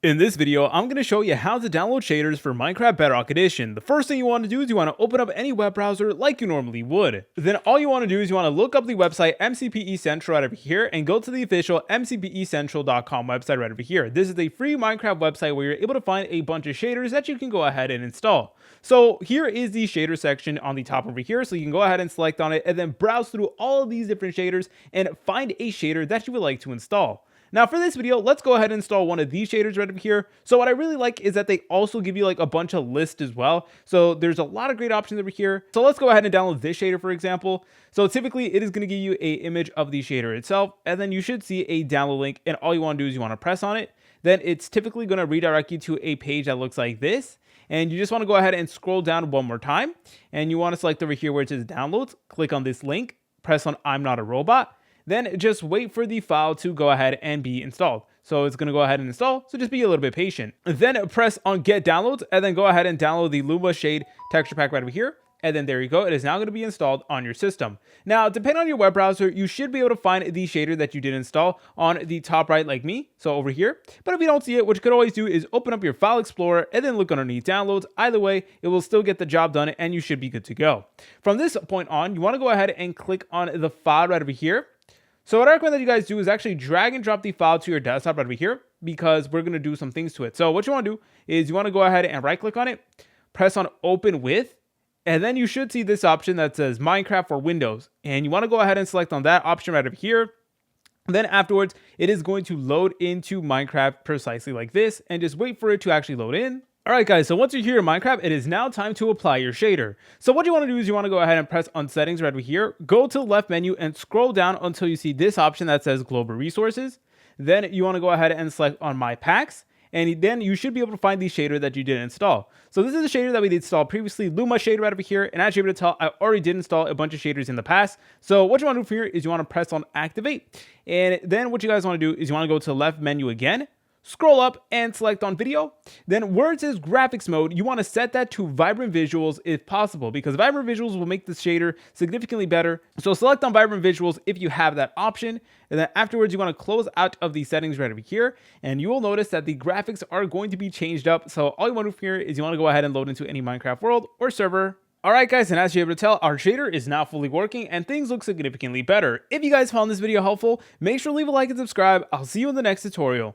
In this video, I'm going to show you how to download shaders for Minecraft Bedrock Edition. The first thing you want to do is you want to open up any web browser like you normally would. Then all you want to do is you want to look up the website MCPE Central right over here and go to the official mcpecentral.com website right over here. This is a free Minecraft website where you're able to find a bunch of shaders that you can go ahead and install. So here is the shader section on the top over here. So you can go ahead and select on it and then browse through all of these different shaders and find a shader that you would like to install. Now for this video, let's go ahead and install one of these shaders right over here. So what I really like is that they also give you like a bunch of lists as well. So there's a lot of great options over here. So let's go ahead and download this shader, for example. So typically it is going to give you an image of the shader itself, and then you should see a download link, and all you want to do is you want to press on it. Then it's typically going to redirect you to a page that looks like this. And you just want to go ahead and scroll down one more time. And you want to select over here where it says downloads, click on this link, press on I'm not a robot. Then just wait for the file to go ahead and be installed. So it's going to go ahead and install, so just be a little bit patient. Then press on get downloads and then go ahead and download the Luma Shade texture pack right over here. And then there you go, it is now going to be installed on your system. Now, depending on your web browser, you should be able to find the shader that you did install on the top right like me, so over here. But if you don't see it, what you could always do is open up your file explorer and then look underneath downloads. Either way, it will still get the job done and you should be good to go. From this point on, you want to go ahead and click on the file right over here. So what I recommend that you guys do is actually drag and drop the file to your desktop right over here, because we're going to do some things to it. So what you want to do is you want to go ahead and right click on it, press on open with, and then you should see this option that says Minecraft for Windows. And you want to go ahead and select on that option right over here. Then afterwards, it is going to load into Minecraft precisely like this, and just wait for it to actually load in. Alright guys, so once you're here in Minecraft, it is now time to apply your shader. So what you want to do is you want to go ahead and press on settings right over here, go to the left menu and scroll down until you see this option that says global resources. Then you want to go ahead and select on my packs, and then you should be able to find the shader that you did install. So this is the shader that we did install previously, Luma shader right over here, and as you're able to tell, I already did install a bunch of shaders in the past. So what you want to do from here is you want to press on activate, and then what you guys want to do is you want to go to the left menu again, scroll up and select on video. Then where it says graphics mode, you want to set that to vibrant visuals if possible, because vibrant visuals will make the shader significantly better. So select on vibrant visuals if you have that option. And then afterwards, you want to close out of the settings right over here. And you will notice that the graphics are going to be changed up. So all you want to do here is you want to go ahead and load into any Minecraft world or server. Alright guys, and as you're able to tell, our shader is now fully working and things look significantly better. If you guys found this video helpful, make sure to leave a like and subscribe. I'll see you in the next tutorial.